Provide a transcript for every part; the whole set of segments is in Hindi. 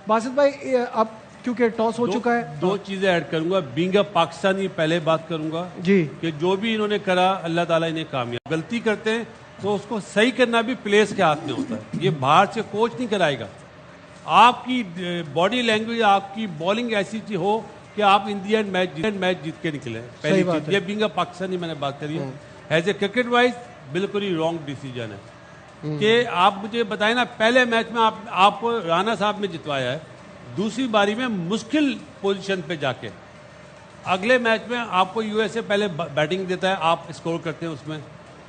बासित भाई अब क्योंकि टॉस हो चुका है, दो चीजें ऐड करूंगा। बीइंग अ पाकिस्तानी पहले बात करूंगा जी कि जो भी इन्होंने करा अल्लाह ताला इन्हें कामयाब। गलती करते हैं तो उसको सही करना भी प्लेयर्स के हाथ में होता है, ये बाहर से कोच नहीं कराएगा। आपकी बॉडी लैंग्वेज, आपकी बॉलिंग ऐसी चीज हो कि आप इंडियन मैच जीत के निकले। पहली चीज ये बीइंग अ पाकिस्तानी मैंने बात करी है। एज ए क्रिकेट वाइज बिल्कुल ही रॉन्ग डिसीजन है कि आप मुझे बताएं ना, पहले मैच में आपको राणा साहब ने जितवाया है, दूसरी बारी में मुश्किल पोजीशन पे जाके, अगले मैच में आपको यूएसए पहले बैटिंग देता है, आप स्कोर करते हैं उसमें,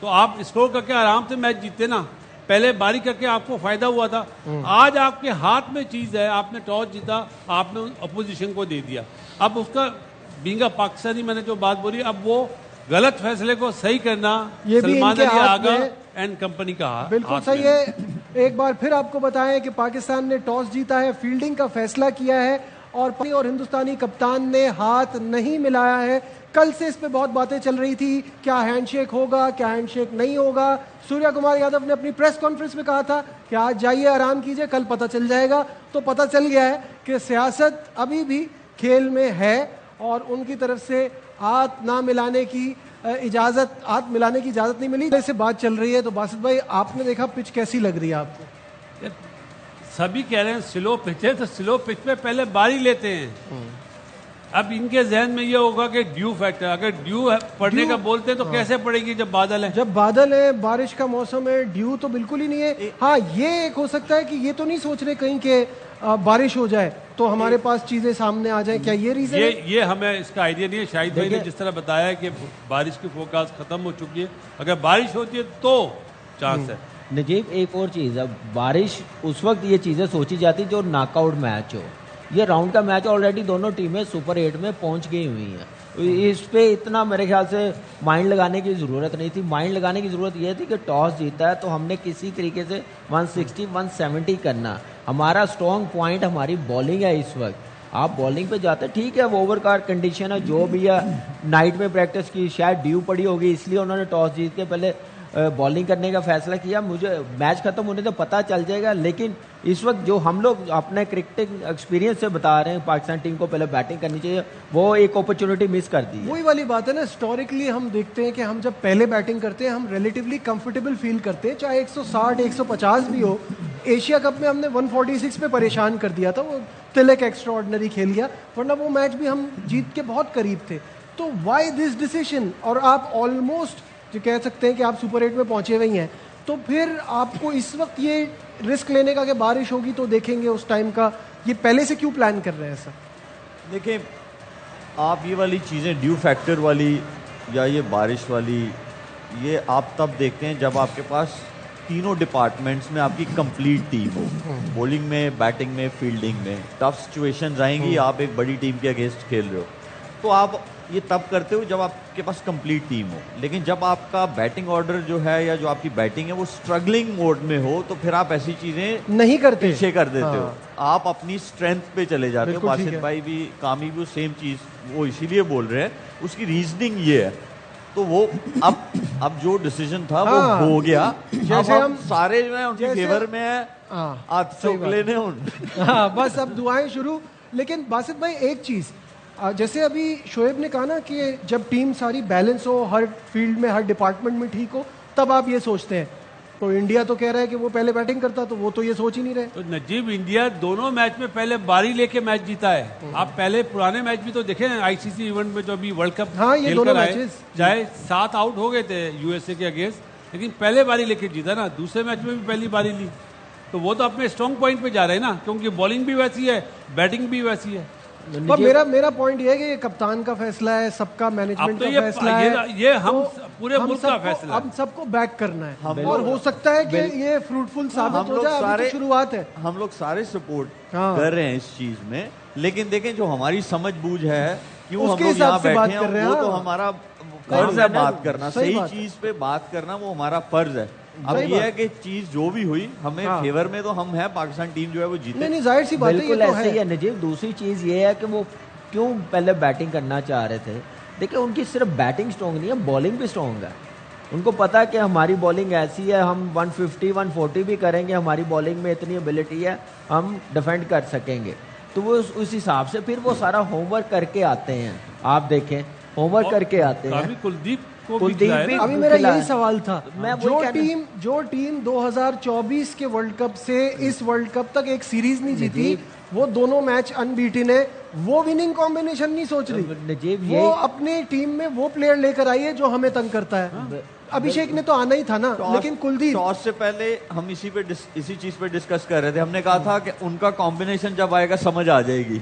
तो आप स्कोर करके आराम से मैच जीतते ना। पहले बारी करके आपको फायदा हुआ था। आज आपके हाथ में चीज है, आपने टॉस जीता, आपने अपोजिशन को दे दिया। अब उसका बीइंग अ पाकिस्तानी मैंने जो बात बोली, अब वो गलत फैसले को सही करना ये भी सलमान इनके अली हाथ आगा में एंड कंपनी का हाथ। बिल्कुल सही है। एक बार फिर आपको बताएं कि पाकिस्तान ने टॉस जीता है, फील्डिंग का फैसला किया है और हिंदुस्तानी कप्तान ने हाथ नहीं मिलाया है। कल से इस पे बहुत बातें चल रही थी, क्या हैंडशेक होगा, क्या हैंडशेक नहीं होगा। सूर्या कुमार यादव ने अपनी प्रेस कॉन्फ्रेंस में कहा था कि आज जाइए आराम कीजिए, कल पता चल जाएगा। तो पता चल गया है कि सियासत अभी भी खेल में है और उनकी तरफ से हाथ ना मिलाने की इजाजत, हाथ मिलाने की इजाजत नहीं मिली। इससे बात चल रही है तो बासित भाई आपने देखा पिच कैसी लग रही है आपको? सभी कह रहे हैं स्लो पिच है, तो स्लो पिच पे पहले बारी लेते हैं। अब इनके जहन में ये होगा कि ड्यू फैक्टर, अगर ड्यू पड़ने का बोलते हैं तो कैसे पड़ेगी जब बादल है? जब बादल है, बारिश का मौसम है, ड्यू तो बिल्कुल ही नहीं है। हाँ, ये एक हो सकता है कि ये तो नहीं सोच रहे कहीं के बारिश हो जाए तो हमारे पास चीजें सामने आ जाए, क्या ये रीजन है? ये हमें इसका आइडिया नहीं है। शाहिद भाई ने जिस तरह बताया कि बारिश की फोरकास्ट खत्म हो चुकी है, अगर बारिश होती है तो चांस है। नजीब एक और चीज़ है, बारिश उस वक्त ये चीज़ें सोची जाती जो नॉकआउट मैच हो। ये राउंड का मैच ऑलरेडी दोनों टीमें सुपर 8 में पहुंच गई हुई हैं। इस पे इतना मेरे ख्याल से माइंड लगाने की ज़रूरत नहीं थी। माइंड लगाने की ज़रूरत ये थी कि टॉस जीता है तो हमने किसी तरीके से 160 170 करना। हमारा स्ट्रॉन्ग पॉइंट हमारी बॉलिंग है। इस वक्त आप बॉलिंग पे जाते, ठीक है वो ओवर कार कंडीशन है, जो भी है नाइट में प्रैक्टिस की, शायद ड्यू पड़ी होगी इसलिए उन्होंने टॉस जीत के पहले बॉलिंग करने का फैसला किया। मुझे मैच खत्म होने तो पता चल जाएगा, लेकिन इस वक्त जो हम लोग अपने क्रिकेटिंग एक्सपीरियंस से बता रहे हैं पाकिस्तान टीम को पहले बैटिंग करनी चाहिए, वो एक अपॉर्चुनिटी मिस कर दी है। वही वाली बात है ना, हिस्टोरिकली हम देखते हैं कि हम जब पहले बैटिंग करते हैं हम रिलेटिवली कंफर्टेबल फील करते हैं, चाहे 160 150 भी हो। एशिया कप में हमने 146 पे परेशान कर दिया था, वो तिलक एक्स्ट्राऑर्डिनरी खेल गया, वरना वो मैच भी हम जीत के बहुत करीब थे। तो व्हाई दिस डिसीजन? और आप ऑलमोस्ट जो कह सकते हैं कि आप सुपर 8 में पहुंचे हुए हैं, तो फिर आपको इस वक्त ये रिस्क लेने का कि बारिश होगी तो देखेंगे उस टाइम का, ये पहले से क्यों प्लान कर रहे हैं सर? देखिए, आप ये वाली चीज़ें ड्यू फैक्टर वाली या ये बारिश वाली, ये आप तब देखते हैं जब आपके पास तीनों डिपार्टमेंट्स में आपकी कंप्लीट टीम हो, बॉलिंग में, बैटिंग में, फील्डिंग में। टफ सिचुएशंस आएंगी, आप एक बड़ी टीम के अगेंस्ट खेल रहे हो, तो आप ये तब करते हो जब आपके पास कंप्लीट टीम हो। लेकिन जब आपका बैटिंग ऑर्डर जो है या जो आपकी बैटिंग है वो स्ट्रगलिंग मोड में हो, तो फिर आप ऐसी चीजें नहीं करते, पीछे कर देते हो, आप अपनी स्ट्रेंथ पे चले जाते हो। बासित भाई भी, कामी भी सेम चीज वो इसीलिए बोल रहे हैं, उसकी रीजनिंग ये है। तो वो अब जो डिसीजन था वो हो गया। जैसे हम सारे जो है उनके फेवर में है, हाथ चौक लेने उन। बस अब दुआएं शुरू। लेकिन बासित भाई एक चीज, जैसे अभी शोएब ने कहा ना कि जब टीम सारी बैलेंस हो, हर फील्ड में, हर डिपार्टमेंट में ठीक हो, तब आप ये सोचते हैं। तो इंडिया तो कह रहा है कि वो पहले बैटिंग करता, तो वो तो ये सोच ही नहीं रहे। तो नजीब, इंडिया दोनों मैच में पहले बारी लेके मैच जीता है। आप पहले पुराने मैच भी तो देखे आईसीसी इवेंट में, जो अभी वर्ल्ड कप ये दोनों मैचेस, चाहे 7 आउट हो गए थे यूएसए के अगेंस्ट, लेकिन पहले बारी लेके जीता ना। दूसरे मैच में भी पहली बारी ली, तो वो तो अपने स्ट्रॉन्ग पॉइंट पे जा रहे हैं ना, क्योंकि बॉलिंग भी वैसी है, बैटिंग भी वैसी है। पर मेरा पॉइंट ये है कि ये कप्तान का फैसला है, सबका मैनेजमेंट का फैसला है, ये हम पूरे मुल्क का फैसला है। हम सबको बैक करना है और हो सकता है कि ये फ्रूटफुल साबित हो जाए। अभी तो शुरुआत है, हम लोग सारे सपोर्ट कर रहे हैं इस चीज में, लेकिन देखें जो हमारी समझ बूझ है, क्यों हम लोग यहाँ बैठे हैं, वो तो हमारा फर्ज है बात करना, सही चीज पे बात करना वो हमारा फर्ज है। अब ये है कि चीज जो भी हुई हमें फेवर में, तो हम है पाकिस्तान टीम जो है वो जीते। नहीं, जाहिर सी बात है, बिल्कुल ऐसे ही है नजीब। दूसरी चीज ये है कि वो क्यों पहले बैटिंग करना चाह रहे थे। देखिए, उनकी सिर्फ बैटिंग स्ट्रॉन्ग नहीं है, बॉलिंग भी स्ट्रॉन्ग है। उनको पता है कि हमारी बॉलिंग ऐसी है, हम 150 140 भी करेंगे, हमारी बॉलिंग में इतनी एबिलिटी है, हम डिफेंड कर सकेंगे। तो वो उस हिसाब से फिर वो सारा होमवर्क करके आते हैं। आप देखें, होमवर्क करके आते हैं। कुलदीप को कुलदीप खिलाया भी- ना। अभी मेरा खिलाया। यही सवाल था, मैं वही जो टीम 2024 के वर्ल्ड कप से इस वर्ल्ड कप तक एक सीरीज नहीं जीती, वो दोनों मैच अनबीटन है, वो विनिंग कॉम्बिनेशन नहीं सोच रही। नजीब वो अपनी टीम में वो प्लेयर लेकर आई है जो हमें तंग करता है। अभिषेक ने तो आना ही था ना, लेकिन कुलदीप टॉस से पहले हम इसी चीज पे डिस्कस कर रहे थे। हमने कहा था कि उनका कॉम्बिनेशन जब आएगा समझ आ जाएगी,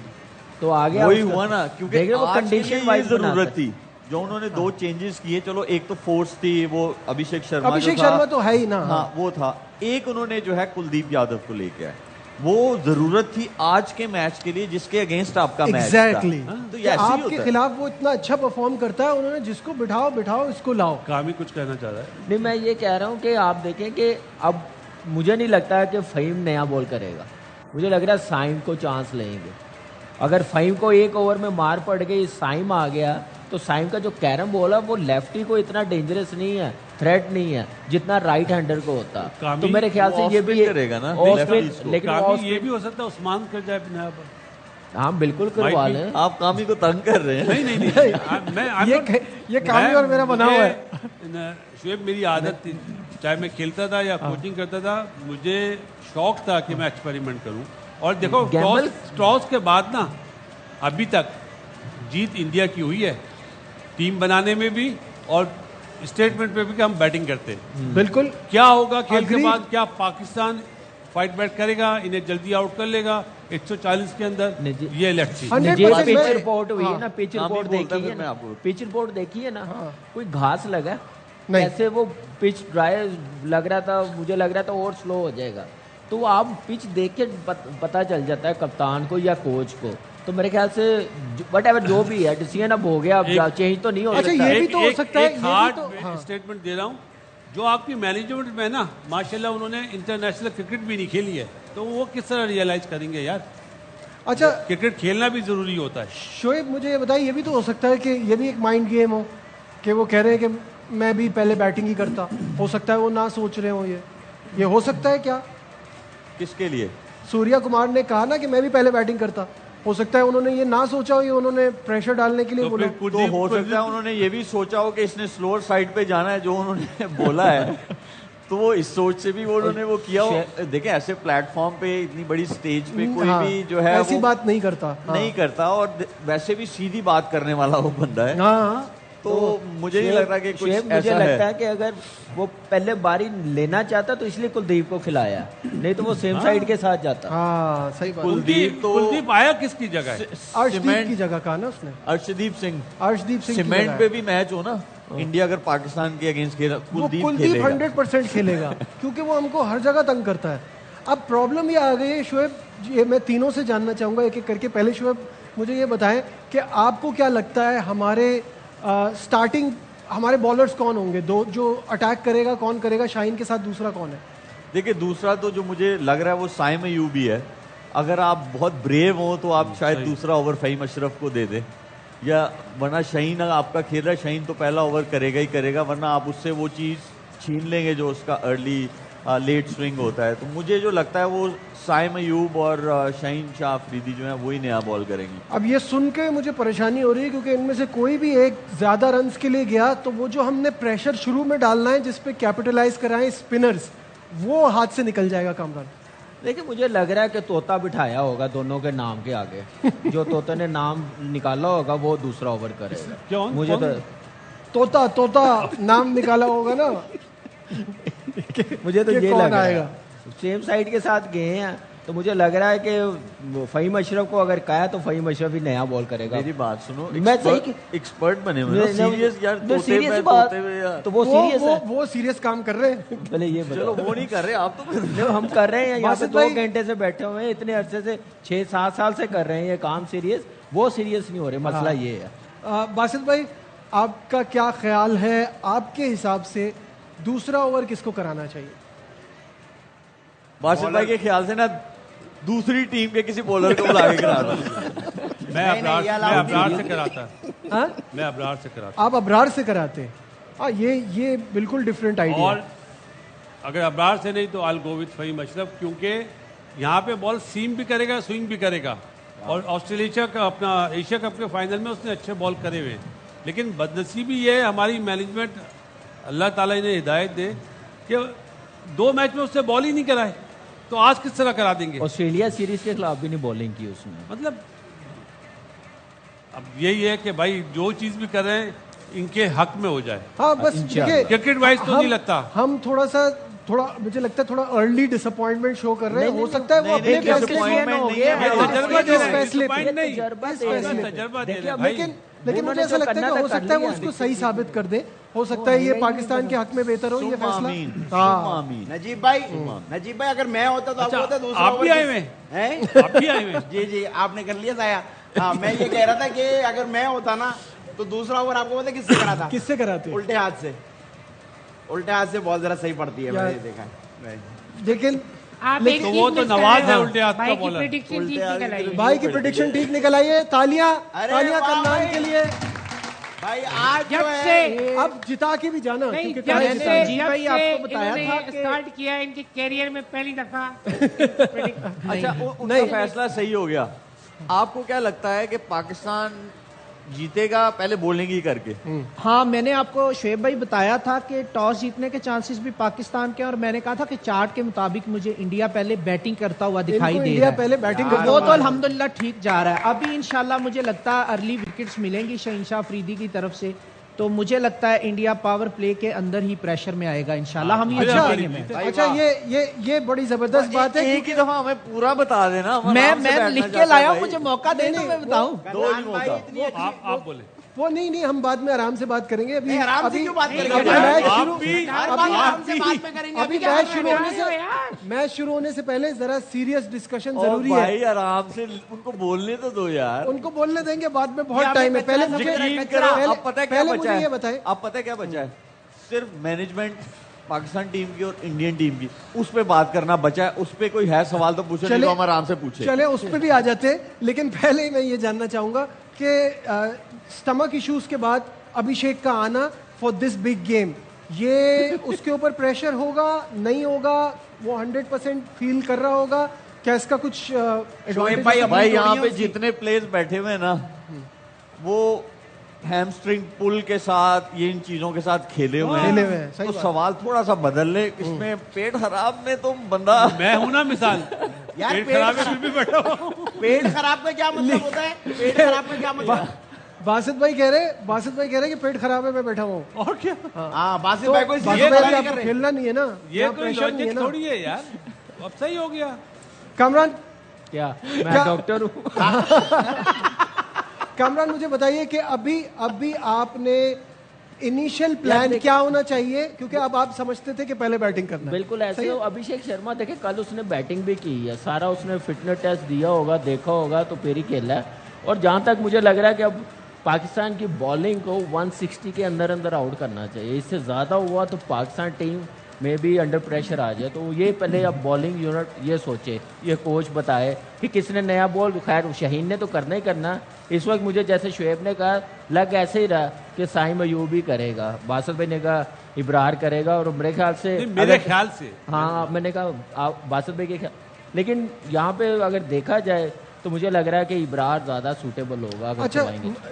तो आ गया वही उसका। हुआ ना, क्योंकि देख रहे हो, वो आज के लिए कंडीशन ये वाइज जरूरत थी। जो उन्होंने दो चेंजेस किए, चलो एक तो फोर्स थी, वो अभिषेक शर्मा तो है ही ना। हाँ, वो था। एक उन्होंने जो है कुलदीप यादव को लेके आए, वो जरूरत थी आज के मैच के लिए जिसके अगेंस्ट आपका मैच था। एग्जैक्टली। तो ये ऐसे ही आपके होता है। खिलाफ वो इतना अच्छा परफॉर्म करता है, उन्होंने जिसको बिठाओ इसको लाओ। कामी कुछ कहना चाह रहा है। नहीं, मैं ये कह रहा हूँ कि आप देखें कि अब मुझे नहीं लगता है कि फ़हीम नया बॉल करेगा। मुझे लग रहा है साइम को चांस लेंगे। अगर फ़हीम को एक ओवर में मार पड़ गई, साइम आ गया, तो साइम का जो कैरम बॉल है वो लेफ्टी को इतना डेंजरस नहीं है, थ्रेट नहीं है जितना राइट हैंडर को होता। तो मेरे ख्याल से ये भी करेगा ना, ऑफ left स्पिन, east को। लेकिन कामी ऑफ ये स्पिन भी हो सकता है उस्मान कर जाए अपने आप। हाँ बिल्कुल करवा Might be। लें। आप कामी को तंग कर रहे हैं। नहीं मैं ये कामी और मेरा बना हुआ है। शुएब, मेरी आदत थी, चाहे मैं खेलता था या कोचिंग करता था, मुझे शौक था कि मैं एक्सपेरिमेंट करूं। और देखो, Gamble- टॉस के बाद ना अभी तक जीत इंडिया की हुई है, टीम बनाने में भी और स्टेटमेंट पे भी कि हम बैटिंग करते हैं। बिल्कुल। क्या होगा खेल के Agreed। बाद? क्या पाकिस्तान फाइट बैट करेगा, इन्हें जल्दी आउट कर लेगा 140 के अंदर? नहीं, ये लेट्स सी। 100% पिच मैं- रिपोर्ट हुई है हाँ। ना, पिच नाम ही रिपोर्ट बोलता देखी फिर है मैं ना, आपको। पिच रिपोर्ट देखी है ना, कोई घास लगा नहीं। ऐसे वो पिच ड्राई लग रहा था, मुझे लग रहा था और स्लो हो जाएगा। तो आप पिच देख के पता चल जाता है कप्तान को या कोच को। तो मेरे ख्याल से वट एवर जो भी है, डिसीजन अब हो गया, अब चेंज तो नहीं हो अच्छा, सकता। ये भी तो हो सकता है, ये भी हार्ड तो- हाँ। स्टेटमेंट दे रहा हूँ, जो आपकी मैनेजमेंट में ना, माशाल्लाह उन्होंने इंटरनेशनल क्रिकेट भी नहीं खेली है, तो वो किस तरह रियलाइज करेंगे यार? अच्छा क्रिकेट खेलना भी जरूरी होता है। शोएब, मुझे ये बताइए, ये भी तो हो सकता है कि ये भी एक माइंड गेम हो, कि वो कह रहे हैं कि मैं भी पहले बैटिंग ही करता। हो सकता है वो ना सोच रहे हो। ये हो सकता है क्या? किसके लिए? सूर्या कुमार ने कहा ना कि मैं भी पहले बैटिंग करता। हो सकता है उन्होंने ये ना सोचा हो, ये उन्होंने प्रेशर डालने के लिए तो बोला। फिर तो हो सकता है उन्होंने ये भी सोचा हो कि इसने स्लोअर साइड पे जाना है, जो उन्होंने बोला है। तो वो इस सोच से भी वो उन्होंने वो किया हो। देखें, ऐसे प्लेटफॉर्म पे इतनी बड़ी स्टेज पे कोई हाँ, भी जो है ऐसी वो बात नहीं करता। नहीं करता, और वैसे भी सीधी बात करने वाला वो बंदा है। हाँ, तो मुझे नहीं लग रहा कि कुछ मुझे ऐसा लगता है। है कि अगर वो पहले बारी लेना चाहता तो इसलिए कुलदीप को खिलाया, नहीं तो वो सेम साइड के साथ जाता। हाँ, सही बात। कुलदीप आया किसकी जगह है? अर्शदीप की जगह कहा ना उसने। अर्शदीप सिंह अर्शदीप सिंह की सीमेंट जगह पे है। भी मैच हो ना, इंडिया अगर पाकिस्तान के अगेंस्ट खेला, वो कुलदीप कुलदीप खेलेगा। 100% खेलेगा, क्योंकि वो हमको हर जगह तंग करता है। अब प्रॉब्लम ये आ गई है शोएब, ये मैं तीनों से जानना चाहूंगा एक एक करके। पहले शोएब मुझे ये बताएं कि आपको क्या लगता है हमारे स्टार्टिंग हमारे बॉलर्स कौन होंगे? दो जो अटैक करेगा कौन करेगा? शाहीन के साथ दूसरा कौन है? देखिए, दूसरा तो जो मुझे लग रहा है वो साइम अयूबी है। अगर आप बहुत ब्रेव हो तो आप शायद दूसरा ओवर फ़हीम अशरफ को दे दें, या वरना शाहीन अगर आपका खेल रहा है, शाहीन तो पहला ओवर करेगा ही करेगा, वरना आप उससे वो चीज़ छीन लेंगे जो उसका अर्ली लेट स्विंग होता है। तो मुझे जो लगता है वो साइम अयूब और शाहीन शाह अफरीदी जो है वही नया बॉल करेंगी। अब ये सुन के मुझे परेशानी हो रही है, क्योंकि इनमें से कोई भी एक ज्यादा रन्स के लिए गया तो वो जो हमने प्रेशर शुरू में डालना है जिसपे कैपिटलाइज कराएं स्पिनर्स, वो हाथ से निकल जाएगा कामरान। देखिए, मुझे लग रहा है कि तोता बिठाया होगा दोनों के नाम के आगे। जो तोते ने नाम निकाला होगा वो दूसरा ओवर करेगा। क्यों? मुझे कौन? तो तोता नाम निकाला होगा ना। मुझे तो कि ये कौन लग रहा आएगा? है। सेम साइड के साथ गए हैं, तो मुझे लग रहा है कि फ़हीम अशरफ को अगर कहा तो फ़हीम अशरफ ही नया बॉल करेगा। मेरी बात सुनो, मैं सही एक्सपर्ट बने हुए हो, सीरियस यार, मैं तोते सीरियस में बात, तोते में यार। तो वो सीरियस है। वो सीरियस काम कर रहे हैं। पहले ये चलो, बताओ। वो नहीं कर रहे, आप तो कर रहे जो हम कर रहे हैं यहाँ पे बासित 2 भाई- घंटे से बैठे हुए हैं, इतने अरसे से 6-7 साल से कर रहे हैं ये काम सीरियस। वो सीरियस नहीं हो रहे, मसला ये है। बासित भाई, आपका क्या ख्याल है? आपके हिसाब से दूसरा ओवर किसको कराना चाहिए? बासित भाई के ख्याल से ना दूसरी टीम के किसी बॉलर को बुला के करा दो। मैं नहीं, ये अबरार allowed से कराता। हाँ? मैं अबरार से कराता। आप अबरार से कराते? हाँ, ये बिल्कुल डिफरेंट आइडिया। और अगर अब्रार से नहीं तो आई गो विद फहीम अशरफ, क्योंकि यहाँ पे बॉल सीम भी करेगा, स्विंग भी करेगा। और ऑस्ट्रेलिया का अपना एशिया कप के फाइनल में उसने अच्छे बॉल करे हुए, लेकिन बदनसीबी ये हमारी मैनेजमेंट, अल्लाह ताला इन्हें हिदायत दे कि 2 मैच में उससे बॉल ही नहीं कराए, तो आज किस तरह करा देंगे। ऑस्ट्रेलिया सीरीज के खिलाफ भी नहीं बॉलिंग की उसने। मतलब अब यही है कि भाई जो चीज भी कर रहे हैं इनके हक में हो जाए। हाँ बस देखिए, क्रिकेट वाइज तो नहीं लगता। हम थोड़ा मुझे लगता है थोड़ा अर्ली डिसअपॉइंटमेंट शो कर रहे हैं। हो सकता है वो अपने फैसले लेकिन मुझे ऐसा लगता है कि हो सकता है वो उसको सही साबित कर दे। हो सकता है ये पाकिस्तान के हक में बेहतर हो ये फैसला। हाँ नजीब भाई अगर मैं होता तो आपको होता दूसरा। आप भी आए हुए हैं? आप भी आए हुए हैं? जी आपने कर लिया था। हाँ मैं ये कह रहा था कि अगर मैं होता ना तो दूसरा ओवर आपको पता किससे करा था? किससे कराते? उल्टे हाथ से बहुत जरा सही पड़ती है, मैंने देखा है। लेकिन तो वो तो नवाज है उल्टे हाथ का बॉलर। भाई की प्रेडिक्शन ठीक निकल आई है। तालियां करनान के लिए। भाई आज जब से अब जिता के भी जाना, नहीं, क्योंकि जब तालियां से जिताना। भाई आपको बताया था कि स्टार्ट किया इनके कैरियर में पहली दफा। अच्छा उनका फैसला सही हो गया। आपको क्या लगता है कि पाकिस्तान जीतेगा पहले बॉलिंग ही करके? हाँ मैंने आपको शोएब भाई बताया था कि टॉस जीतने के चांसेस भी पाकिस्तान के, और मैंने कहा था कि चार्ट के मुताबिक मुझे इंडिया पहले बैटिंग करता हुआ दिखाई इनको दे इंडिया रहा है। पहले बैटिंग करता वो हुआ तो है। अल्हम्दुलिल्लाह ठीक जा रहा है। अभी इंशाल्लाह मुझे लगता है अर्ली विकेट्स मिलेंगी शहीनशाह अफरीदी की तरफ से, तो मुझे लगता है इंडिया पावर प्ले के अंदर ही प्रेशर में आएगा इंशाल्लाह। हम ये जीतेंगे मैच। अच्छा ये बड़ी जबरदस्त बात है। एक ही दफा हमें पूरा बता देना। मैं लिख के लाया हूँ, मुझे मौका दे दो मैं बताऊं। आप बोले वो नहीं हम बाद में आराम से बात करेंगे। अभी आराम से क्यों बात करेंगे? अभी मैच शुरू होने से पहले जरा सीरियस डिस्कशन जरूरी है। भाई आराम से उनको बोलने तो दो यार। उनको बोलने देंगे, बाद में बहुत टाइम है। पहले मुझे अब पता है क्या बचा है? ये बताएं। अब पता है क्या बचा है? सिर्फ मैनेजमेंट पाकिस्तान टीम की और इंडियन टीम की, उस पे बात करना बचा है। उस पे कोई है सवाल तो पूछो, नहीं तो हम आराम से पूछे। चले उस पे भी आ जाते, लेकिन पहले मैं ये जानना चाहूंगा कि स्टमक इश्यूज के बाद अभिषेक का आना फॉर दिस बिग गेम, ये उसके ऊपर प्रेशर होगा नहीं होगा? वो 100% फील कर रहा होगा क्या? इसका कुछ भाई यहाँ पे जितने प्लेयर्स बैठे हुए हैं ना, वो हैमस्ट्रिंग पुल के साथ ये इन चीजों के साथ खेले हुए हैं। सही तो बात। सवाल थोड़ा सा बदल ले। इसमें पेट खराब में तो बंदा मैं हूं ना मिसाल। यार पेट खराब है फिर भी बैठा हूं। पेट खराब का क्या मतलब होता है? पेट खराब का क्या मतलब? बासित भाई कह रहे कि पेट खराब है, मैं बैठा हूँ। और क्या? हाँ बासित भाई कोई बासित भाई आपको खेलना नहीं है ना, ये यहाँ कोई प्रेशर नहीं है लॉजिक ना। थोड़ी है यार। अब सही हो गया। कामरान क्या मैं डॉक्टर हूँ? कामरान मुझे बताइए कि अभी आपने इनिशियल प्लान क्या होना चाहिए, क्योंकि अब आप समझते थे कि पहले बैटिंग करना है। बिल्कुल ऐसे हो। अभिषेक शर्मा देखे कल उसने बैटिंग भी की है, सारा उसने फिटनेस टेस्ट दिया होगा, देखा होगा, तो फिर ही खेला है। और जहां तक मुझे लग रहा है कि अब पाकिस्तान की बॉलिंग को 160 के अंदर आउट करना चाहिए। इससे ज़्यादा हुआ तो पाकिस्तान टीम में भी अंडर प्रेशर आ जाए। तो ये पहले अब बॉलिंग यूनिट ये सोचे, ये कोच बताए कि किसने नया बॉल, खैर शाहीन ने तो करना ही करना। इस वक्त मुझे जैसे शुएब ने कहा लग ऐसे ही रहा कि साइम अयूब ही करेगा, बासित भाई ने कहा इब्रार करेगा, और मेरे ख्याल से मेरे ख्याल से हाँ मैंने कहा बासित भाई के ख्याल। लेकिन यहाँ पे अगर देखा जाए तो मुझे लग रहा है कि इब्रार ज़्यादा सूटेबल होगा अगर अच्छा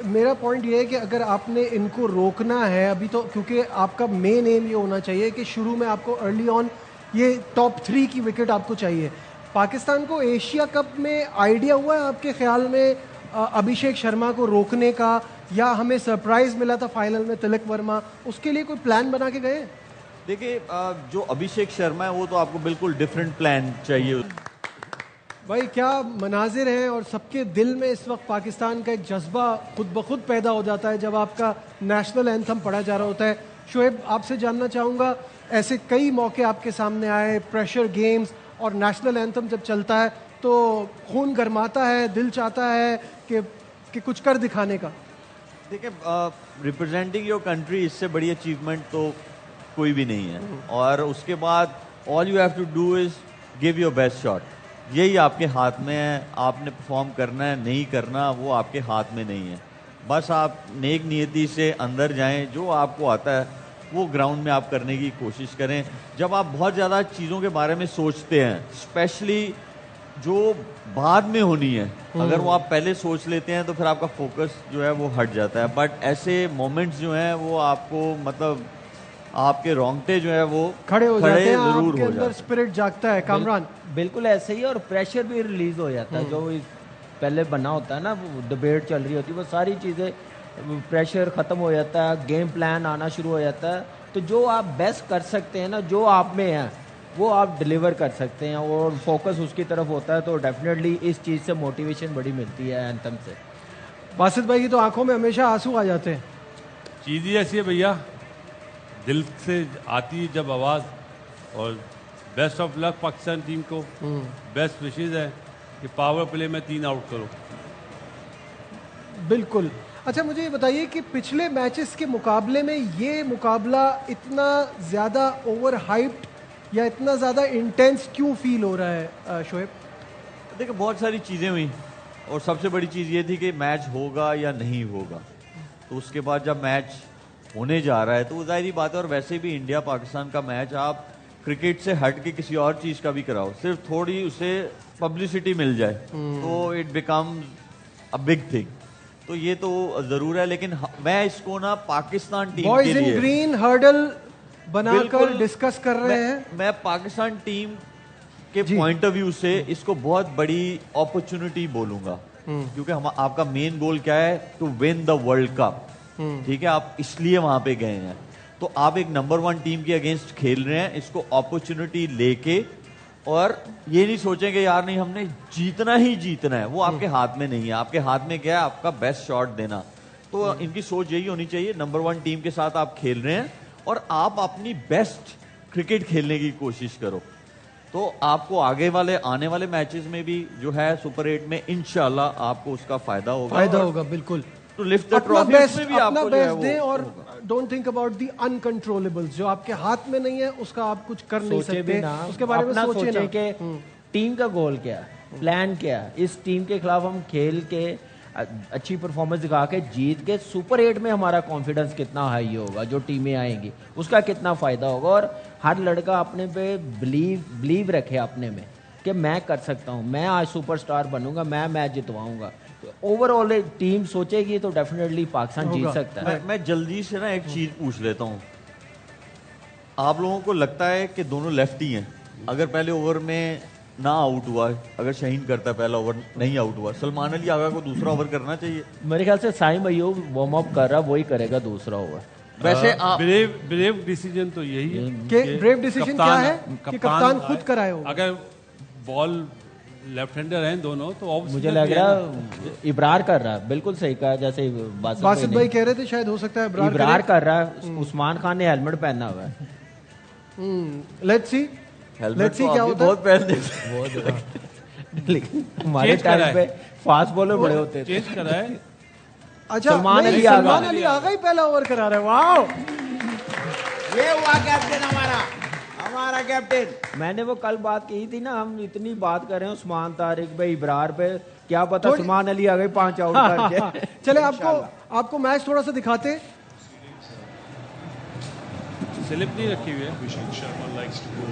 मेरा पॉइंट ये है कि अगर आपने इनको रोकना है अभी, तो क्योंकि आपका मेन एम ये होना चाहिए कि शुरू में आपको अर्ली ऑन ये टॉप 3 की विकेट आपको चाहिए। पाकिस्तान को एशिया कप में आइडिया हुआ है आपके ख्याल में अभिषेक शर्मा को रोकने का, या हमें सरप्राइज मिला था फाइनल में तिलक वर्मा, उसके लिए कोई प्लान बना के गए? देखिए जो अभिषेक शर्मा है वो तो आपको बिल्कुल डिफरेंट प्लान चाहिए। भाई क्या मनाजिर हैं, और सबके दिल में इस वक्त पाकिस्तान का एक जज्बा खुद ब खुद पैदा हो जाता है जब आपका नेशनल एंथम पढ़ा जा रहा होता है। शुएब आपसे जानना चाहूँगा, ऐसे कई मौके आपके सामने आए, प्रेशर गेम्स और नेशनल एंथम जब चलता है तो खून गरमाता है, दिल चाहता है कि कुछ कर दिखाने का। देखिए रिप्रेजेंटिंग योर कंट्री, इससे बड़ी अचीवमेंट तो कोई भी नहीं है। और उसके बाद all you have to do is give your best shot. यही आपके हाथ में है, आपने परफॉर्म करना है, नहीं करना वो आपके हाथ में नहीं है। बस आप नेक नियति से अंदर जाएं, जो आपको आता है वो ग्राउंड में आप करने की कोशिश करें। जब आप बहुत ज़्यादा चीज़ों के बारे में सोचते हैं, स्पेशली जो बाद में होनी है, अगर वो आप पहले सोच लेते हैं तो फिर आपका फोकस जो है वो हट जाता है। बट ऐसे मोमेंट्स जो हैं वो आपको मतलब आपके रोंगटे जो है वो खड़े हो जाते हैं, जरूर आपके हो अंदर जाते स्पिरिट जागता है। कामरान, बिल्कुल ऐसे ही, और प्रेशर भी रिलीज हो जाता है। जो पहले बना होता है ना, वो डिबेट चल रही होती है, वो सारी चीज़ें, प्रेशर ख़त्म हो जाता है, गेम प्लान आना शुरू हो जाता है। तो जो आप बेस्ट कर सकते हैं ना, जो आप में है वो आप डिलीवर कर सकते हैं, और फोकस उसकी तरफ होता है, तो डेफिनेटली इस चीज़ से मोटिवेशन बड़ी मिलती है एंथम से। बासित भाई की तो आंखों में हमेशा आंसू आ जाते हैं। चीज़ ही ऐसी है भैया, दिल से आती है जब आवाज़। और best of luck Pakistan team को, बेस्ट विशेज़ है कि पावर प्ले में 3 आउट करो। बिल्कुल। अच्छा, मुझे ये बताइए कि पिछले मैचेस के मुकाबले में ये मुकाबला इतना ज़्यादा ओवर हाइप्ड या इतना ज़्यादा इंटेंस क्यों फील हो रहा है शोएब? देखिए बहुत सारी चीज़ें हुई, और सबसे बड़ी चीज़ ये थी कि मैच होगा या नहीं होगा। तो उसके बाद जब मैच होने जा रहा है तो वो जाहिर बात है, और वैसे भी इंडिया पाकिस्तान का मैच आप क्रिकेट से हट के किसी और चीज़ का भी कराओ, सिर्फ थोड़ी उसे पब्लिसिटी मिल जाए तो it becomes a big thing. तो ये तो ज़रूर है, लेकिन मैं इसको ना पाकिस्तान टीम बॉयज के इन लिए ग्रीन हर्डल बनाकर बिल्कुल डिस्कस कर रहे हैं। मैं पाकिस्तान टीम के पॉइंट ऑफ व्यू से इसको बहुत बड़ी अपॉर्चुनिटी बोलूंगा, क्योंकि हम आपका मेन गोल क्या है, to win the World Cup. ठीक है, आप इसलिए वहां पे गए हैं, तो आप एक नंबर 1 टीम के अगेंस्ट खेल रहे हैं, इसको अपॉर्चुनिटी लेके, और ये नहीं सोचेंगे यार नहीं हमने जीतना ही जीतना है, वो आपके हाथ में नहीं है। आपके हाथ में क्या है, आपका बेस्ट शॉट देना। तो इनकी सोच यही होनी चाहिए, नंबर 1 टीम के साथ आप खेल रहे हैं और आप अपनी बेस्ट क्रिकेट खेलने की कोशिश करो, तो आपको आगे वाले आने वाले मैचेस में भी जो है सुपर 8 में इंशाल्लाह आपको उसका फायदा होगा। बिल्कुल। तो लिफ्ट द अपना ट्रॉफी बेस्ट, में भी अपना आपको जो है बेस्ट वो दें, और डोंट थिंक अबाउट द अनकंट्रोलेबल्स। जो आपके हाथ में नहीं है उसका आप कुछ कर नहीं सोचे सकते, भी ना, उसके बारे में अपना सोचिए सोचें ना। कि टीम का गोल क्या है, प्लान क्या है, इस टीम के खिलाफ हम खेल के अच्छी परफॉर्मेंस दिखा के जीत के सुपर 8 में हमारा कॉन्फिडेंस कितना हाई होगा, जो टीमें आएंगी उसका कितना फायदा होगा। और हर लड़का अपने पे बिलीव रखे अपने में कि मैं कर सकता हूँ, मैं आज सुपरस्टार बनूंगा, मैं मैच जितवाऊंगा। ओवरऑल टीम सोचेगी तो डेफिनेटली पाकिस्तान जीत सकता है। मैं जल्दी से ना एक चीज पूछ लेता हूँ, आप लोगों को लगता है कि दोनों लेफ्टी हैं, अगर पहले ओवर में ना आउट हुआ, अगर शाहीन करता है पहला ओवर नहीं आउट हुआ, सलमान अली आगा को दूसरा ओवर करना चाहिए? मेरे ख्याल से साइम अयूब वार्म अप कर रहा, वही करेगा दूसरा ओवर। वैसे ब्रेव डिसीजन तो यही है कि ब्रेव डिसीजन क्या है कि कप्तान खुद कराए हो। अगर बॉल लेफ्ट हैंडर हैं दोनों, तो मुझे लग रहा इब्रार कर रहा है, बिल्कुल सही कहा, जैसे बासित भाई कह रहे थे शायद हो सकता है इब्रार कर रहा है। उस्मान खान ने हेलमेट पहना हुआ है। लेट्स सी क्या होता है। बहुत पहले लेकिन हमारे टाइम पे फास्ट बॉलर बड़े होते थे। चेंज करा है। अच्छा, सलमान अली आगा ही पहला ओवर करा रहा है। वाह, ये हुआ कैप्टन हमारा कैप्टन। मैंने वो कल बात की थी ना, हम इतनी बात कर रहे हैं उस्मान तारिक पे, इब्रार पे, क्या पता सलमान अली आ गए 5 आउट करके। चले आपको मैच थोड़ा सा दिखाते। स्लिप नहीं रखी हुई है। Abhishek Sharma likes to go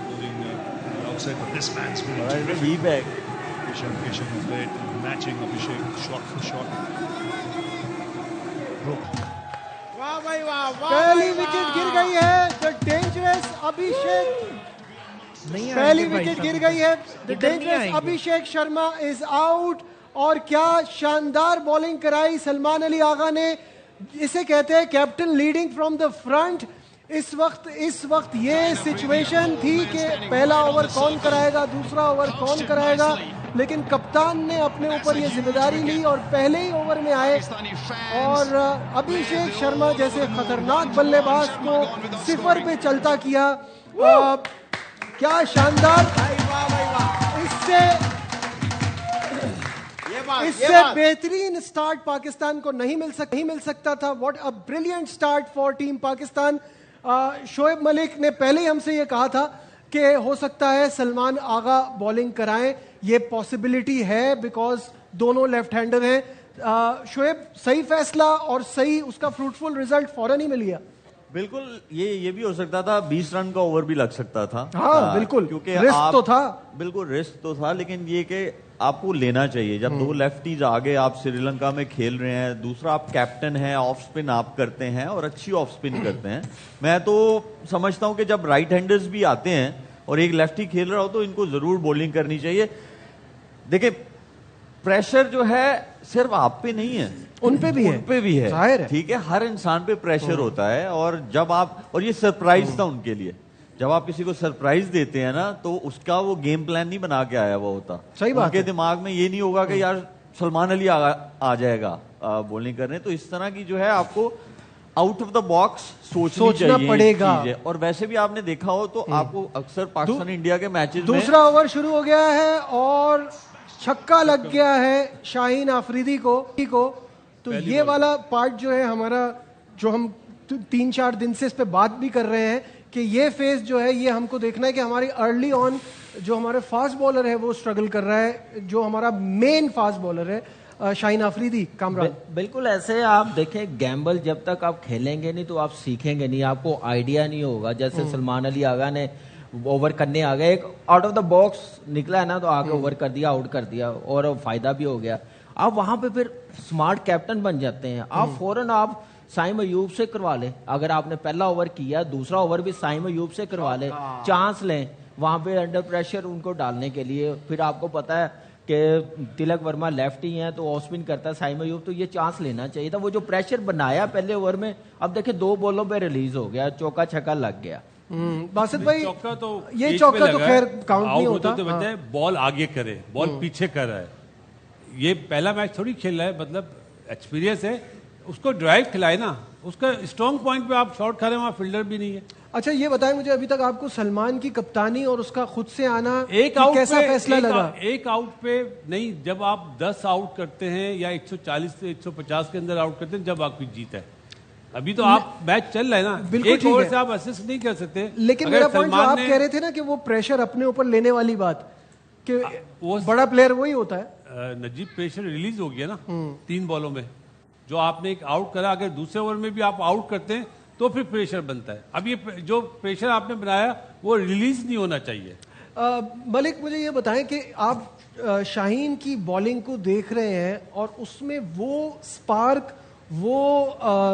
moving outside, but this man's moving He terrific. back. Ishan Keshan is late, matching Abhishek shot for shot. वाह भाई वाह, पहली विकेट गिर गई है, द डेंजरस अभिषेक। नहीं पहली आएंगे भाई विकेट साहब। गिर गई है, द इधर नहीं डेंजरस आएंगे। Abhishek Sharma is out. और क्या शानदार बॉलिंग कराई सलमान अली आगा ने। इसे कहते हैं captain leading from the front. इस वक्त ये सिचुएशन थी कि पहला ओवर कौन कराएगा, दूसरा ओवर कौन कराएगा, लेकिन कप्तान ने अपने ऊपर ये जिम्मेदारी ली और पहले ही ओवर में आए और अभिषेक शर्मा जैसे खतरनाक बल्लेबाज को 0 पे चलता किया। क्या शानदार, इससे बेहतरीन स्टार्ट पाकिस्तान को नहीं मिल सकता था। What a brilliant start for team Pakistan. Shoaib Malik ने पहले ही हमसे ये कहा था कि हो सकता है सलमान आगा बॉलिंग कराएं, ये पॉसिबिलिटी है बिकॉज दोनों लेफ्ट हैंडर हैं। शोएब, सही फैसला और सही उसका फ्रूटफुल रिजल्ट फौरन ही मिल गया। बिल्कुल, ये भी हो सकता था, 20 रन का ओवर भी लग सकता था। हाँ, बिल्कुल, क्योंकि रिस्क तो था। बिल्कुल रिस्क तो था, लेकिन ये कि आपको लेना चाहिए। जब दो लेफ्टीज आगे आप श्रीलंका में खेल रहे हैं, दूसरा आप कैप्टन हैं, ऑफ स्पिन आप करते हैं और अच्छी ऑफ स्पिन करते हैं। मैं तो समझता हूं कि जब राइट हैंडर्स भी आते हैं और एक लेफ्टी खेल रहा हो तो इनको जरूर बॉलिंग करनी चाहिए। देखिए, प्रेशर जो है सिर्फ आप पे नहीं है, उन पे भी है, जाहिर है। ठीक है, हर इंसान पे प्रेशर होता है। और जब आप, और ये सरप्राइज था उनके लिए, जब आप किसी को सरप्राइज देते हैं ना, तो उसका वो गेम प्लान नहीं बना के आया हुआ होता। सही बात उनके दिमाग में ये नहीं होगा कि यार सलमान अली आ जाएगा बॉलिंग करने। तो इस तरह की जो है आपको आउट ऑफ द बॉक्स सोचना पड़ेगा। और वैसे भी आपने देखा हो तो आपको अक्सर पाकिस्तान इंडिया के मैचेस में दूसरा ओवर शुरू हो गया है और छक्का लग गया है शाहीन आफरीदी को। तो ये वाला पार्ट जो है हमारा, जो हम 3-4 दिन से इस पे बात भी कर रहे हैं कि ये फेज जो है, ये हमको देखना है कि हमारी अर्ली ऑन जो हमारे फास्ट बॉलर है वो स्ट्रगल कर रहा है, जो हमारा मेन फास्ट बॉलर है शाहीन आफरीदी। कामरान, बिल्कुल ऐसे आप देखें, गैम्बल जब तक आप खेलेंगे नहीं तो आप सीखेंगे नहीं, आपको आइडिया नहीं होगा। जैसे सलमान अली आगा ने ओवर करने आ गए, एक आउट ऑफ द बॉक्स निकला है ना, तो आगे ओवर कर दिया, आउट कर दिया और फायदा भी हो गया। आप वहां पे फिर स्मार्ट कैप्टन बन जाते हैं। आप फौरन आप साइम अयूब से करवा ले, अगर आपने पहला ओवर किया दूसरा ओवर भी साइम अयूब से करवा ले, चांस लें वहां पे अंडर प्रेशर उनको डालने के लिए। फिर आपको पता है कि तिलक वर्मा लेफ्टी हैं तो ऑफ स्पिन करता है साइम अयूब, तो ये चांस लेना चाहिए था। वो जो प्रेशर बनाया पहले ओवर में, अब देखिए 2 बॉलों पे रिलीज हो गया, चौका छक्का लग गया। बासित भाई, चौका तो ये चौका तो खैर काउंट नहीं होता। हाँ। बॉल आगे करे, बॉल पीछे कर रहा है, ये पहला मैच थोड़ी खेल रहा है, मतलब एक्सपीरियंस है, उसको ड्राइव खिलाए ना, उसका स्ट्रॉन्ग पॉइंट पे आप शॉट खा रहे हैं, वहां फील्डर भी नहीं है। अच्छा ये बताएं मुझे, अभी तक आपको सलमान की कप्तानी और उसका खुद से आना एक आउट कैसा फैसला लगा? एक आउट पे नहीं, जब आप 10 आउट करते हैं या 140 से 150 के अंदर आउट करते हैं, जब आपकी जीत है। अभी तो आप मैच चल रहा है ना, बिल्कुल एक ओवर से आप असिस्ट नहीं कर सकते। लेकिन मेरा पॉइंट जो आप कह रहे थे ना कि वो प्रेशर अपने ऊपर लेने वाली बात, कि वो बड़ा प्लेयर वही होता है। नजीब प्रेशर रिलीज हो गया ना 3 बॉलों में, जो आपने एक आउट करा, अगर दूसरे ओवर में भी आप आउट करते हैं तो फिर प्रेशर बनता है। अब ये जो प्रेशर आपने बनाया वो रिलीज नहीं होना चाहिए। मलिक, मुझे ये बताएं कि आप शाहीन की बॉलिंग को देख रहे हैं और उसमें वो स्पार्क, वो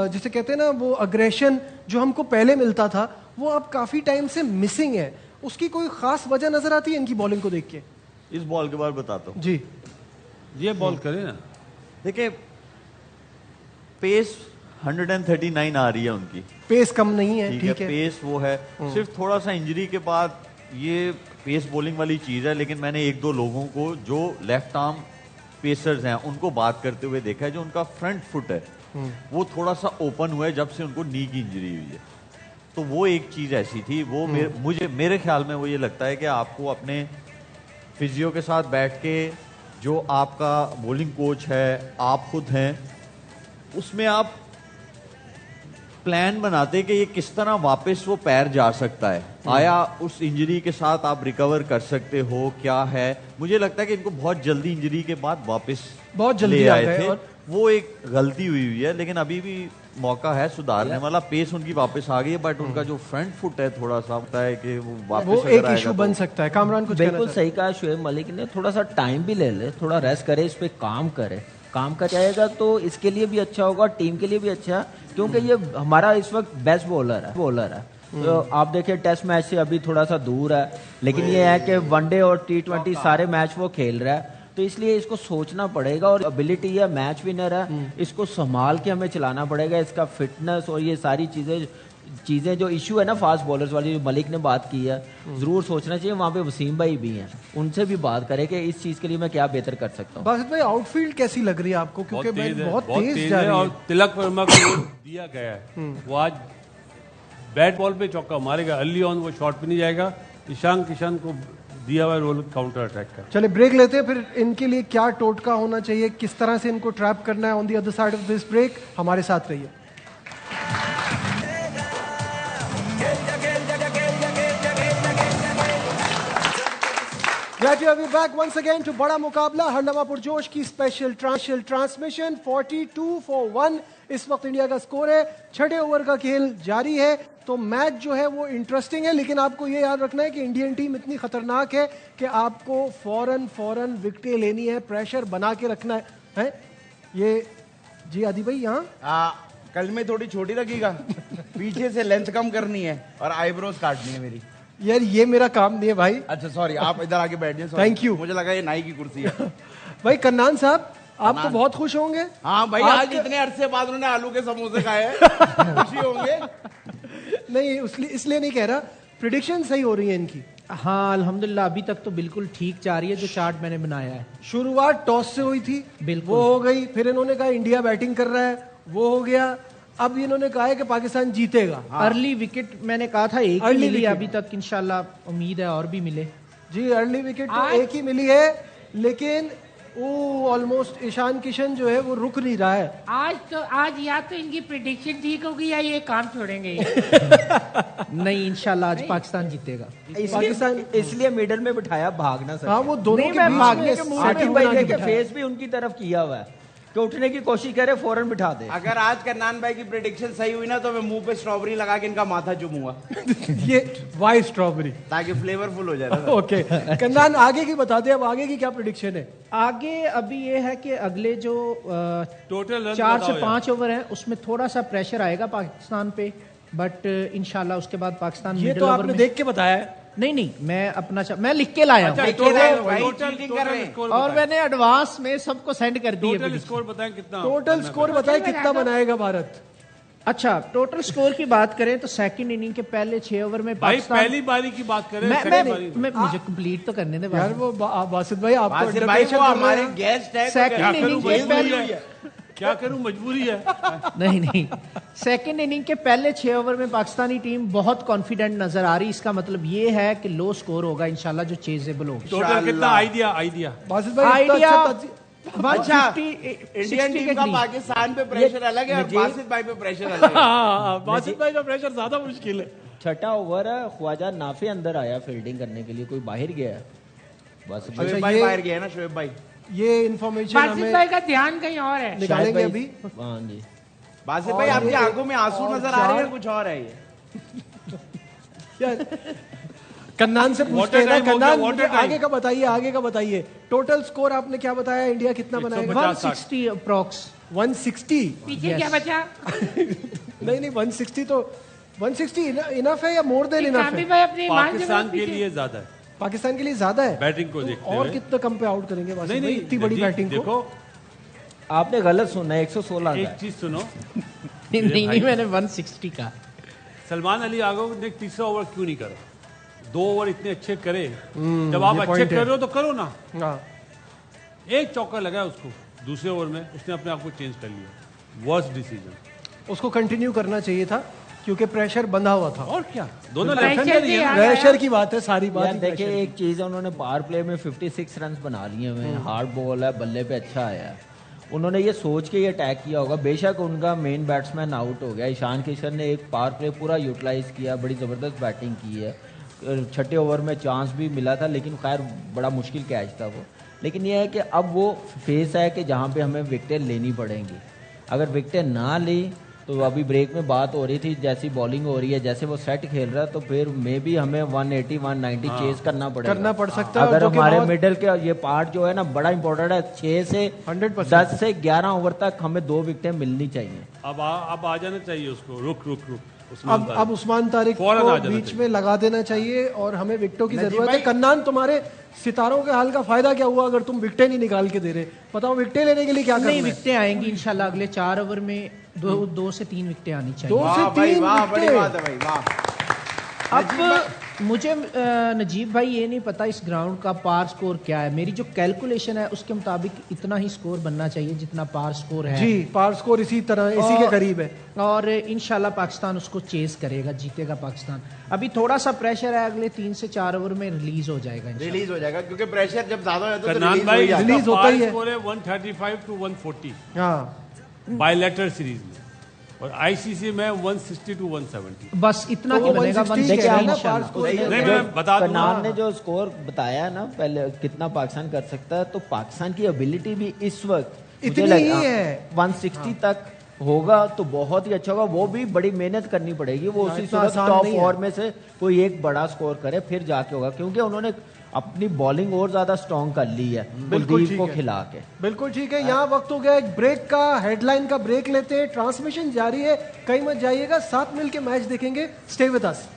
जिसे कहते हैं ना, वो अग्रेशन जो हमको पहले मिलता था, वो अब काफी टाइम से मिसिंग है। उसकी कोई खास वजह नजर आती है इनकी बॉलिंग को देख के? इस बॉल के बारे में बताता हूँ जी। ये बॉल करें ना, देखिए पेस 139 आ रही है उनकी, पेस कम नहीं है, ठीक है, पेस वो है। सिर्फ थोड़ा सा इंजरी के बाद ये पेस बॉलिंग वाली चीज है। लेकिन मैंने 1-2 लोगों को जो लेफ्ट आर्म पेसर्स हैं उनको बात करते हुए देखा है, जो उनका फ्रंट फुट है वो थोड़ा सा ओपन हुआ है जब से उनको नी की इंजरी हुई है। तो वो एक चीज ऐसी थी, वो मेरे ख्याल में वो ये लगता है कि आपको अपने फिजियो के साथ बैठ के, जो आपका बॉलिंग कोच है, आप खुद हैं, उसमें आप प्लान बनाते कि ये किस तरह वापस वो पैर जा सकता है, आया उस इंजरी के साथ आप रिकवर कर सकते हो, क्या है। मुझे लगता है कि इनको बहुत जल्दी इंजरी के बाद वापस बहुत जल्दी ले आए थे, और वो एक गलती हुई है। लेकिन अभी भी मौका है सुधारने वाला, पेस उनकी वापस आ गई है, बट उनका जो फ्रंट फुट है थोड़ा सा होता है कि वो वापस वो एक इशू बन सकता है। कामरान कुछ बिल्कुल सही कहा शुएब मलिक ने, थोड़ा सा टाइम भी ले ले, थोड़ा रेस्ट करे, इस पे काम करे, काम कर जाएगा तो इसके लिए भी अच्छा होगा, टीम के लिए भी अच्छा, क्योंकि ये हमारा इस वक्त बेस्ट बॉलर है। तो आप देखिए टेस्ट मैच से अभी थोड़ा सा दूर है, लेकिन ये है कि वनडे और T20 सारे मैच वो खेल रहा है, तो इसलिए इसको सोचना पड़ेगा। और एबिलिटी है, मैच विनर है, इसको संभाल के हमें चलाना पड़ेगा। इसका फिटनेस और ये सारी चीजें जो इशू है ना फास्ट बॉलर्स वाली, जो मलिक ने बात की है, जरूर सोचना चाहिए। वहाँ पे वसीम भाई भी हैं, उनसे भी बात करें कि इस चीज के लिए मैं क्या बेहतर कर सकता हूँ। बासित भाई, आउटफील्ड कैसी लग रही है आपको? क्योंकि बहुत तेज जा रही है। और तिलक वर्मा को दिया गया है, वो आज बैट बॉल पे चौका मारेगा, अर्ली ऑन वो शॉट पे नहीं जाएगा। ईशान किशन को दिया हुआ रोल काउंटर अटैक का। चले ब्रेक लेते हैं, फिर इनके लिए क्या टोटका होना चाहिए, किस तरह से इनको ट्रैप करना है on the other side of this break. हमारे साथ रहिए। Glad to have you back once again to बड़ा मुकाबला हरनमा पुरजोश की स्पेशल ट्रांसमिशन 42-1 इस वक्त इंडिया का स्कोर है। छठे ओवर का खेल जारी है, तो मैच जो है वो इंटरेस्टिंग है, लेकिन आपको ये याद रखना है कि इंडियन टीम इतनी खतरनाक है कि आपको फौरन विकेटें लेनी है, प्रेशर बना के रखना है। ये जी आदि भाई यहाँ कल में थोड़ी छोटी रखिएगा, पीछे से लेंथ कम करनी है और आईब्रोज काटनी है मेरी। यार ये मेरा काम नहीं है भाई। अच्छा सॉरी, आप इधर आके बैठ जाइए। Thank you. मुझे लगा ये नाई की कुर्सी है। भाई कन्नान साहब आप तो बहुत खुश होंगे। हाँ भाई, आज इतने अरसे बाद उन्होंने आलू के समोसे खाए हैं, खुशी होंगे। नहीं इसलिए नहीं कह रहा, प्रिडिक्शन सही हो रही है इनकी। हाँ अल्हम्दुलिल्लाह, अभी तक तो बिल्कुल ठीक जा रही है जो चार्ट मैंने बनाया है। शुरुआत टॉस से हुई थी, बिल्कुल वो हो गई, फिर इन्होंने कहा इंडिया बैटिंग कर रहा है, वो हो गया, अब इन्होंने कहा है कि पाकिस्तान जीतेगा। अर्ली विकेट मैंने कहा था एक ही मिली, अभी तक इंशाल्लाह उम्मीद है और भी मिले। जी अर्ली विकेट तो एक ही मिली है, लेकिन ऑलमोस्ट ईशान किशन जो है वो रुक नहीं रहा है। आज या तो इनकी प्रिडिक्शन ठीक होगी या ये काम छोड़ेंगे। नहीं इंशाल्लाह आज पाकिस्तान जीतेगा। पाकिस्तान इसलिए मिडल में बिठाया, भागना सर। हाँ वो दोनों के मैं भागने बीच के में मुंह में आकिब भाई के फेस भी उनकी तरफ किया हुआ है कि उठने की कोशिश करे फौरन बिठा दे। अगर आज कन्नान भाई की प्रेडिक्शन सही हुई ना तो मैं मुंह पे स्ट्रॉबेरी लगा के इनका माथा चूमूंगा, ये वाइट स्ट्रॉबेरी, ताकि फ्लेवरफुल हो जाए। ओके कन्नान आगे की बता दे, अब आगे की क्या प्रेडिक्शन है? आगे अभी ये है कि अगले जो टोटल 4 से 5 ओवर है उसमें थोड़ा सा प्रेशर आएगा पाकिस्तान पे, बट इंशाल्लाह उसके बाद पाकिस्तान ये मिडिल तो ओवर आपने में। देख के बताया है? नहीं मैं लिख के लाया हूँ और मैंने एडवांस में सबको सेंड कर दिए। टोटल स्कोर बताएं कितना? टोटल स्कोर बताए कितना बनाएगा भारत? अच्छा टोटल स्कोर की बात करें तो सेकंड इनिंग के पहले 6 ओवर में भाई पाकिस्तान। पहली बारी की बात करें, मैं मुझे कंप्लीट तो करने दे यार वो बासित भाई आपको बासित भाई वो हमारे गेस्ट है। सेकंड इनिंग के पहले क्या करूं, मजबूरी है। नहीं सेकंड इनिंग के पहले 6 ओवर में पाकिस्तानी टीम बहुत कॉन्फिडेंट नजर आ रही, इसका मतलब ये है कि लो स्कोर होगा इंशाल्लाह जो चेजेबल होगा। टोटल कितना आइडिया? बासित भाई आइडिया अच्छा, इंडियन टीम का पाकिस्तान पे प्रेशर अलग है और बासित भाई पे प्रेशर अलग है। बासित भाई का प्रेशर ज्यादा मुश्किल है। छठा ओवर है, ख्वाजा नाफे अंदर आया फील्डिंग करने के लिए, कोई बाहर गया है बस। शोएब भाई बाहर गए ना, शोएब भाई। ये इन्फॉर्मेशन बासित भाई का ध्यान कहीं और है, निकालेंगे अभी। हाँ जी बासित भाई आपकी आंखों में आंसू नजर आ रहे हैं, कुछ और है ये। कन्नान से पूछते हैं ना, कन्नान मुझे water time। आगे का बताइए। टोटल स्कोर आपने क्या बताया, इंडिया कितना बनाएगा? 160 अप्रॉक्स। 160? पीछे क्या बचा? नहीं 160 तो 160 इनफ है या मोर देन इनफ काफी है? भाई अपनी ईमान से पाकिस्तान बहुत के पीछे। लिए ज्यादा है, पाकिस्तान के लिए ज्यादा है बैटिंग को देखते और हुए। कितना कम पे आउट करेंगे बासित भाई, इतनी बड़ी जी, बैटिंग को? देखो आपने गलत सुना है, 116 एक का है। चीज सुनो, नहीं मैंने 160 का। सलमान अली आगो ने तीसरा ओवर क्यों नहीं करा? 2 ओवर इतने अच्छे करे, जब आप अच्छे कर रहे हो तो करो ना। हाँ एक चौका लगा उसको दूसरे ओवर में, उसने अपने आप को चेंज कर लिया। Worst decision. उसको कंटिन्यू करना चाहिए था क्योंकि प्रेशर बंधा हुआ था। और क्या, दोनों प्रेशर लेफ्ट हैंडर भी ही है ना। आ- प्रेशर की बात है, सारी बात यार ही देखिए pressure एक चीज है, उन्होंने पावर प्ले में 56 रन बना लिए हुए हैं, हार्ड बॉल है, बल्ले पे अच्छा आया है। उन्होंने ये सोच के ये अटैक किया होगा, बेशक उनका मेन बैट्समैन आउट हो गया, ईशान किशन ने एक पावर प्ले पूरा यूटिलाइज किया, बड़ी ज़बरदस्त बैटिंग की है। छठे ओवर में चांस भी मिला था, लेकिन खैर बड़ा मुश्किल कैच था वो। लेकिन ये है कि अब वो फेस है कि जहाँ पे हमें विकेटें लेनी पड़ेंगी। अगर विकेटें ना ली तो अभी ब्रेक में बात हो रही थी, जैसी बॉलिंग हो रही है, जैसे वो सेट खेल रहा है, तो फिर मे भी हमें 180 190 चेस करना पड़ेगा, करना पड़ सकता है। अगर जो कि हमारे बहुत- मिडिल के ये पार्ट जो है ना बड़ा इंपॉर्टेंट है। 6 से 100% 10 से 11 ओवर तक हमें 2 विकेटें मिलनी चाहिए। अब आ जाना चाहिए उसको। रुक उस्मान तारिक। अब उस्मान तारिक फौरन आ को जाना बीच चाहिए। में लगा देना चाहिए और हमें विकेटों की नजीब जरूरत है। भाई- कन्नान तुम्हारे सितारों के हाल का फायदा क्या हुआ अगर तुम विकेटें नहीं निकाल के दे रहे? बताओ विकेटें लेने के लिए क्या करना नहीं है? विकेटें आएंगी इंशाल्लाह अगले 4 ओवर में 2 से 3 विकेटें आनी चाहिए। 2 से वाह भाई 3 वाह, बड़ी विकेटें। बात है भाई, वाह। अब मुझे नजीब भाई ये नहीं पता इस ग्राउंड का पार स्कोर क्या है, मेरी जो कैलकुलेशन है उसके मुताबिक इतना ही स्कोर बनना चाहिए जितना पार स्कोर है जी पार स्कोर इसी के करीब है और इंशाल्लाह पाकिस्तान उसको चेस करेगा, जीतेगा पाकिस्तान। अभी थोड़ा सा प्रेशर है, अगले 3 से 4 ओवर में रिलीज हो जाएगा इंशाल्लाह। रिलीज हो जाएगा क्योंकि प्रेशर जब ज्यादा हो जाता है तो कन्नान रिलीज भाई हो जाता है। रिलीज होता ही है। स्कोर है 135 to 140 हाँ बायलैटरल सीरीज में। और आईसीसी में 160 to 170। बस इतना तो की बनेगा 160 देखिए, है ना, इंशाल्लाह। पार स्कोर है। नहीं, मैं बता दूं करनाल ने जो स्कोर बताया ना पहले कितना पाकिस्तान कर सकता है, तो पाकिस्तान की एबिलिटी भी इस वक्त मुझे इतनी ही है। 160 तक होगा तो बहुत ही अच्छा होगा। वो भी बड़ी मेहनत करनी पड़ेगी, वो उसी इतना सूरत आसान टॉप नहीं है। 4 में से कोई एक बड़ा स्कोर करे फिर जाके होगा, क्योंकि उन्होंने अपनी बॉलिंग और ज्यादा स्ट्रॉन्ग कर ली है बिल्कुल कुलदीप ठीक को है। खिला के। बिल्कुल ठीक है। यहाँ वक्त हो गया एक ब्रेक का, हेडलाइन का ब्रेक लेते हैं। ट्रांसमिशन जारी है, कहीं मत जाइएगा, साथ मिलके मैच देखेंगे। Stay with us.